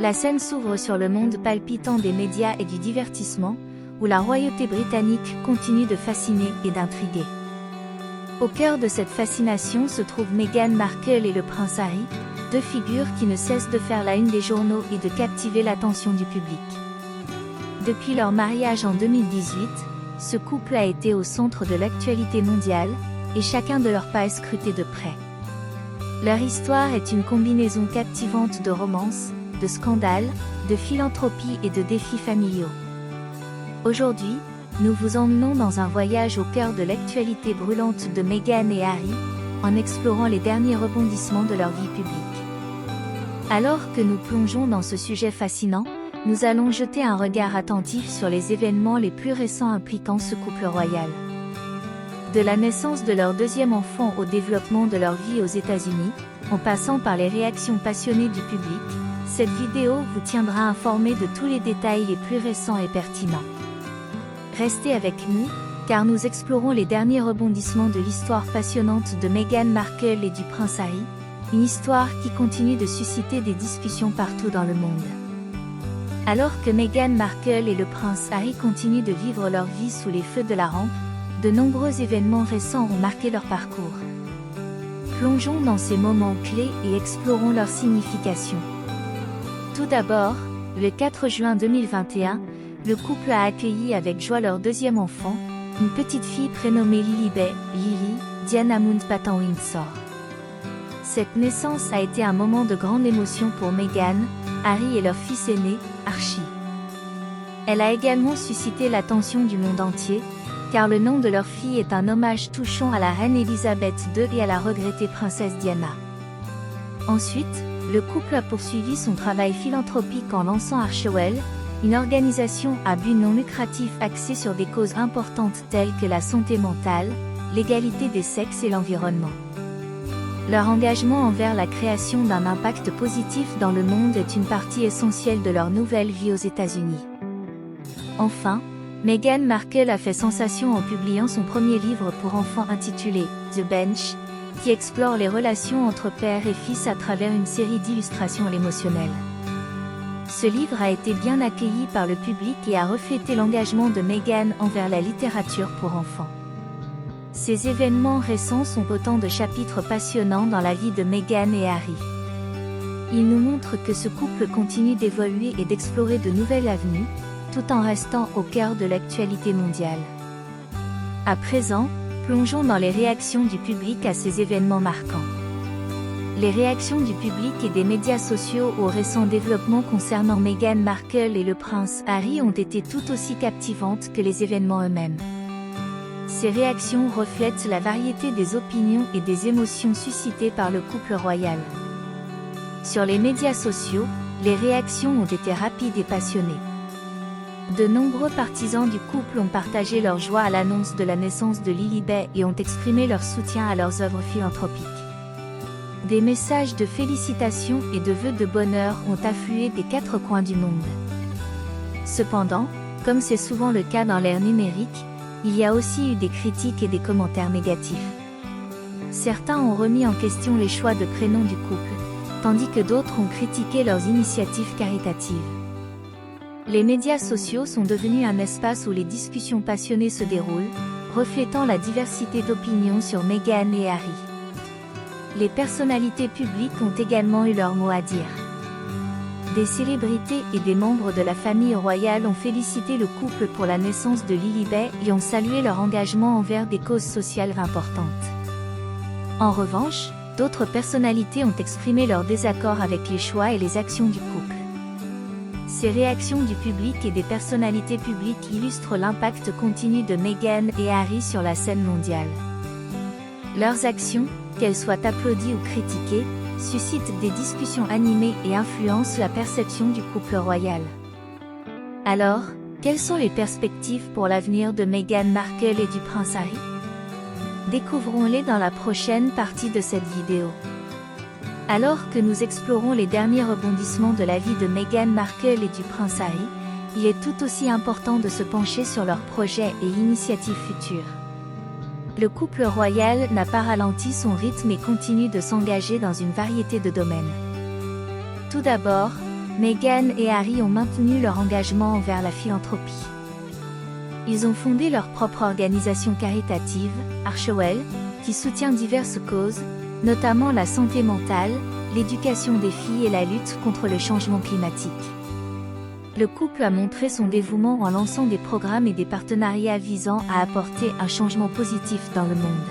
La scène s'ouvre sur le monde palpitant des médias et du divertissement, où la royauté britannique continue de fasciner et d'intriguer. Au cœur de cette fascination se trouvent Meghan Markle et le prince Harry, deux figures qui ne cessent de faire la une des journaux et de captiver l'attention du public. Depuis leur mariage en 2018, ce couple a été au centre de l'actualité mondiale, et chacun de leurs pas est scruté de près. Leur histoire est une combinaison captivante de romance, de scandales, de philanthropie et de défis familiaux. Aujourd'hui, nous vous emmenons dans un voyage au cœur de l'actualité brûlante de Meghan et Harry, en explorant les derniers rebondissements de leur vie publique. Alors que nous plongeons dans ce sujet fascinant, nous allons jeter un regard attentif sur les événements les plus récents impliquant ce couple royal. De la naissance de leur deuxième enfant au développement de leur vie aux États-Unis, en passant par les réactions passionnées du public, cette vidéo vous tiendra informé de tous les détails les plus récents et pertinents. Restez avec nous, car nous explorons les derniers rebondissements de l'histoire passionnante de Meghan Markle et du prince Harry, une histoire qui continue de susciter des discussions partout dans le monde. Alors que Meghan Markle et le prince Harry continuent de vivre leur vie sous les feux de la rampe, de nombreux événements récents ont marqué leur parcours. Plongeons dans ces moments clés et explorons leur signification. Tout d'abord, le 4 juin 2021, le couple a accueilli avec joie leur deuxième enfant, une petite fille prénommée Lilibet, Lily, Diana Mountbatten-Windsor. Cette naissance a été un moment de grande émotion pour Meghan, Harry et leur fils aîné, Archie. Elle a également suscité l'attention du monde entier, car le nom de leur fille est un hommage touchant à la reine Elisabeth II et à la regrettée princesse Diana. Ensuite, le couple a poursuivi son travail philanthropique en lançant Archewell, une organisation à but non lucratif axée sur des causes importantes telles que la santé mentale, l'égalité des sexes et l'environnement. Leur engagement envers la création d'un impact positif dans le monde est une partie essentielle de leur nouvelle vie aux États-Unis. Enfin, Meghan Markle a fait sensation en publiant son premier livre pour enfants intitulé « The Bench », qui explore les relations entre père et fils à travers une série d'illustrations émotionnelles. Ce livre a été bien accueilli par le public et a reflété l'engagement de Meghan envers la littérature pour enfants. Ces événements récents sont autant de chapitres passionnants dans la vie de Meghan et Harry. Ils nous montrent que ce couple continue d'évoluer et d'explorer de nouvelles avenues, tout en restant au cœur de l'actualité mondiale. À présent, plongeons dans les réactions du public à ces événements marquants. Les réactions du public et des médias sociaux aux récents développements concernant Meghan Markle et le prince Harry ont été tout aussi captivantes que les événements eux-mêmes. Ces réactions reflètent la variété des opinions et des émotions suscitées par le couple royal. Sur les médias sociaux, les réactions ont été rapides et passionnées. De nombreux partisans du couple ont partagé leur joie à l'annonce de la naissance de Lilibet et ont exprimé leur soutien à leurs œuvres philanthropiques. Des messages de félicitations et de vœux de bonheur ont afflué des quatre coins du monde. Cependant, comme c'est souvent le cas dans l'ère numérique, il y a aussi eu des critiques et des commentaires négatifs. Certains ont remis en question les choix de prénoms du couple, tandis que d'autres ont critiqué leurs initiatives caritatives. Les médias sociaux sont devenus un espace où les discussions passionnées se déroulent, reflétant la diversité d'opinions sur Meghan et Harry. Les personnalités publiques ont également eu leur mot à dire. Des célébrités et des membres de la famille royale ont félicité le couple pour la naissance de Lilibet et ont salué leur engagement envers des causes sociales importantes. En revanche, d'autres personnalités ont exprimé leur désaccord avec les choix et les actions du couple. Ces réactions du public et des personnalités publiques illustrent l'impact continu de Meghan et Harry sur la scène mondiale. Leurs actions, qu'elles soient applaudies ou critiquées, suscitent des discussions animées et influencent la perception du couple royal. Alors, quelles sont les perspectives pour l'avenir de Meghan Markle et du prince Harry? Découvrons-les dans la prochaine partie de cette vidéo. Alors que nous explorons les derniers rebondissements de la vie de Meghan Markle et du prince Harry, il est tout aussi important de se pencher sur leurs projets et initiatives futures. Le couple royal n'a pas ralenti son rythme et continue de s'engager dans une variété de domaines. Tout d'abord, Meghan et Harry ont maintenu leur engagement envers la philanthropie. Ils ont fondé leur propre organisation caritative, Archewell, qui soutient diverses causes, notamment la santé mentale, l'éducation des filles et la lutte contre le changement climatique. Le couple a montré son dévouement en lançant des programmes et des partenariats visant à apporter un changement positif dans le monde.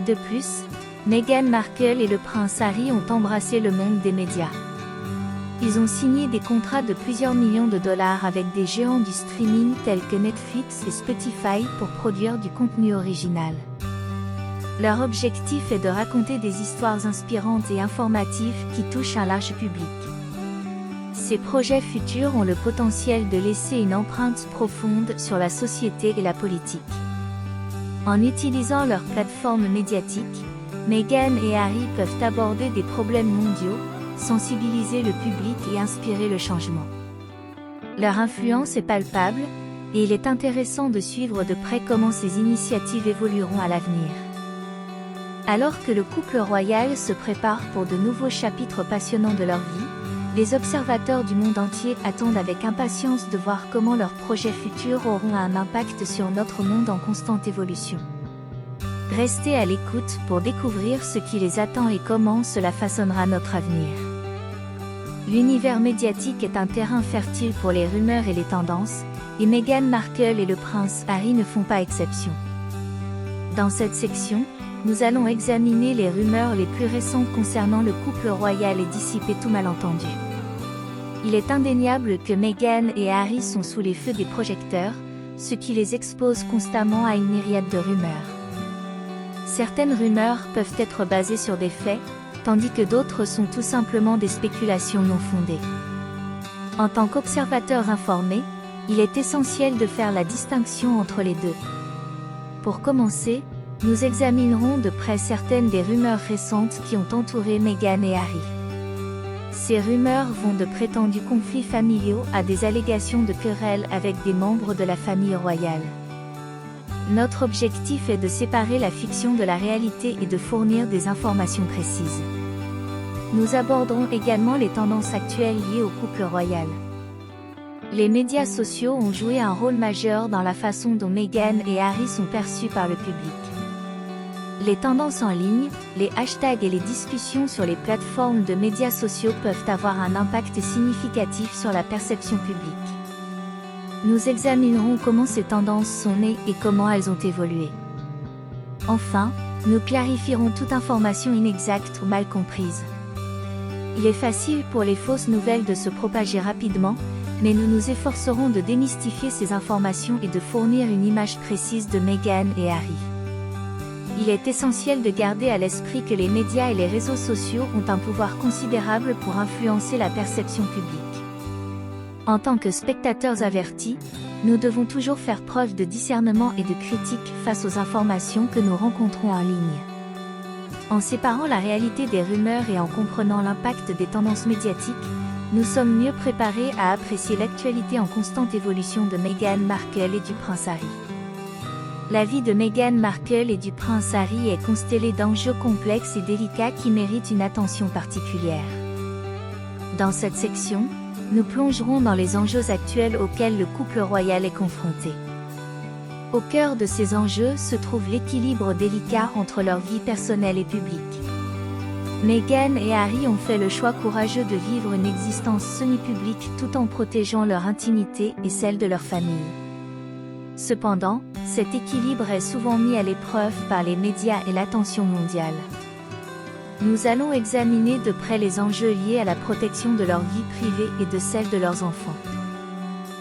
De plus, Meghan Markle et le prince Harry ont embrassé le monde des médias. Ils ont signé des contrats de plusieurs millions de dollars avec des géants du streaming tels que Netflix et Spotify pour produire du contenu original. Leur objectif est de raconter des histoires inspirantes et informatives qui touchent un large public. Ces projets futurs ont le potentiel de laisser une empreinte profonde sur la société et la politique. En utilisant leur plateforme médiatique, Meghan et Harry peuvent aborder des problèmes mondiaux, sensibiliser le public et inspirer le changement. Leur influence est palpable, et il est intéressant de suivre de près comment ces initiatives évolueront à l'avenir. Alors que le couple royal se prépare pour de nouveaux chapitres passionnants de leur vie, les observateurs du monde entier attendent avec impatience de voir comment leurs projets futurs auront un impact sur notre monde en constante évolution. Restez à l'écoute pour découvrir ce qui les attend et comment cela façonnera notre avenir. L'univers médiatique est un terrain fertile pour les rumeurs et les tendances, et Meghan Markle et le prince Harry ne font pas exception. Dans cette section, nous allons examiner les rumeurs les plus récentes concernant le couple royal et dissiper tout malentendu. Il est indéniable que Meghan et Harry sont sous les feux des projecteurs, ce qui les expose constamment à une myriade de rumeurs. Certaines rumeurs peuvent être basées sur des faits, tandis que d'autres sont tout simplement des spéculations non fondées. En tant qu'observateur informé, il est essentiel de faire la distinction entre les deux. Pour commencer, nous examinerons de près certaines des rumeurs récentes qui ont entouré Meghan et Harry. Ces rumeurs vont de prétendus conflits familiaux à des allégations de querelles avec des membres de la famille royale. Notre objectif est de séparer la fiction de la réalité et de fournir des informations précises. Nous aborderons également les tendances actuelles liées au couple royal. Les médias sociaux ont joué un rôle majeur dans la façon dont Meghan et Harry sont perçus par le public. Les tendances en ligne, les hashtags et les discussions sur les plateformes de médias sociaux peuvent avoir un impact significatif sur la perception publique. Nous examinerons comment ces tendances sont nées et comment elles ont évolué. Enfin, nous clarifierons toute information inexacte ou mal comprise. Il est facile pour les fausses nouvelles de se propager rapidement, mais nous nous efforcerons de démystifier ces informations et de fournir une image précise de Meghan et Harry. Il est essentiel de garder à l'esprit que les médias et les réseaux sociaux ont un pouvoir considérable pour influencer la perception publique. En tant que spectateurs avertis, nous devons toujours faire preuve de discernement et de critique face aux informations que nous rencontrons en ligne. En séparant la réalité des rumeurs et en comprenant l'impact des tendances médiatiques, nous sommes mieux préparés à apprécier l'actualité en constante évolution de Meghan Markle et du prince Harry. La vie de Meghan Markle et du prince Harry est constellée d'enjeux complexes et délicats qui méritent une attention particulière. Dans cette section, nous plongerons dans les enjeux actuels auxquels le couple royal est confronté. Au cœur de ces enjeux se trouve l'équilibre délicat entre leur vie personnelle et publique. Meghan et Harry ont fait le choix courageux de vivre une existence semi-publique tout en protégeant leur intimité et celle de leur famille. Cependant, cet équilibre est souvent mis à l'épreuve par les médias et l'attention mondiale. Nous allons examiner de près les enjeux liés à la protection de leur vie privée et de celle de leurs enfants.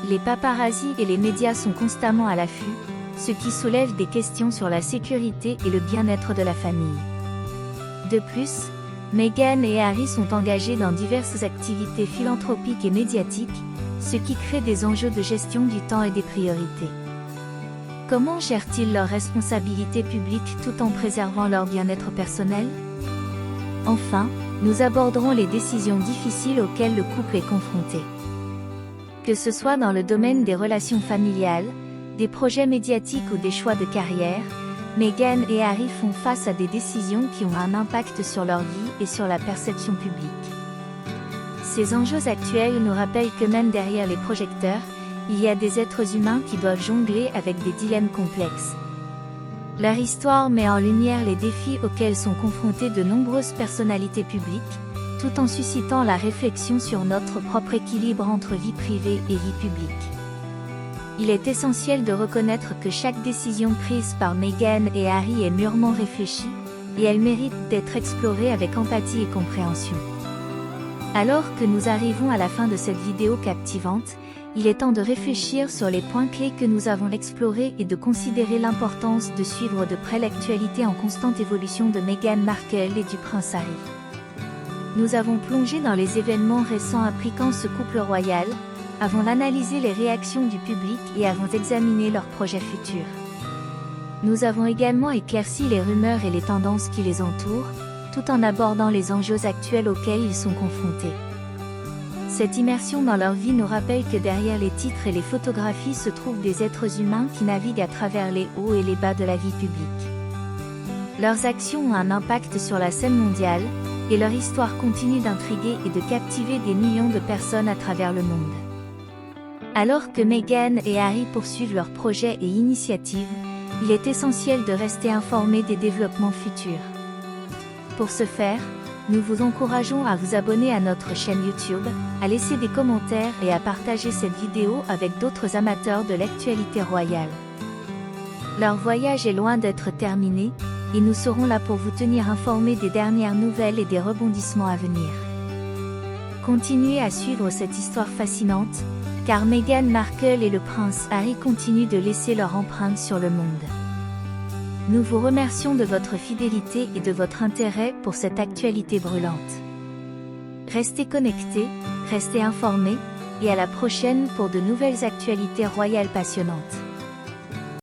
Les paparazzis et les médias sont constamment à l'affût, ce qui soulève des questions sur la sécurité et le bien-être de la famille. De plus, Meghan et Harry sont engagés dans diverses activités philanthropiques et médiatiques, ce qui crée des enjeux de gestion du temps et des priorités. Comment gèrent-ils leurs responsabilités publiques tout en préservant leur bien-être personnel ? Enfin, nous aborderons les décisions difficiles auxquelles le couple est confronté. Que ce soit dans le domaine des relations familiales, des projets médiatiques ou des choix de carrière, Meghan et Harry font face à des décisions qui ont un impact sur leur vie et sur la perception publique. Ces enjeux actuels nous rappellent que même derrière les projecteurs, il y a des êtres humains qui doivent jongler avec des dilemmes complexes. Leur histoire met en lumière les défis auxquels sont confrontées de nombreuses personnalités publiques, tout en suscitant la réflexion sur notre propre équilibre entre vie privée et vie publique. Il est essentiel de reconnaître que chaque décision prise par Meghan et Harry est mûrement réfléchie, et elle mérite d'être explorée avec empathie et compréhension. Alors que nous arrivons à la fin de cette vidéo captivante, il est temps de réfléchir sur les points clés que nous avons explorés et de considérer l'importance de suivre de près l'actualité en constante évolution de Meghan Markle et du prince Harry. Nous avons plongé dans les événements récents impliquant ce couple royal, avons analysé les réactions du public et avons examiné leurs projets futurs. Nous avons également éclairci les rumeurs et les tendances qui les entourent, tout en abordant les enjeux actuels auxquels ils sont confrontés. Cette immersion dans leur vie nous rappelle que derrière les titres et les photographies se trouvent des êtres humains qui naviguent à travers les hauts et les bas de la vie publique. Leurs actions ont un impact sur la scène mondiale, et leur histoire continue d'intriguer et de captiver des millions de personnes à travers le monde. Alors que Meghan et Harry poursuivent leurs projets et initiatives, il est essentiel de rester informé des développements futurs. Pour ce faire, nous vous encourageons à vous abonner à notre chaîne YouTube, à laisser des commentaires et à partager cette vidéo avec d'autres amateurs de l'actualité royale. Leur voyage est loin d'être terminé, et nous serons là pour vous tenir informés des dernières nouvelles et des rebondissements à venir. Continuez à suivre cette histoire fascinante, car Meghan Markle et le prince Harry continuent de laisser leur empreinte sur le monde. Nous vous remercions de votre fidélité et de votre intérêt pour cette actualité brûlante. Restez connectés, restez informés, et à la prochaine pour de nouvelles actualités royales passionnantes.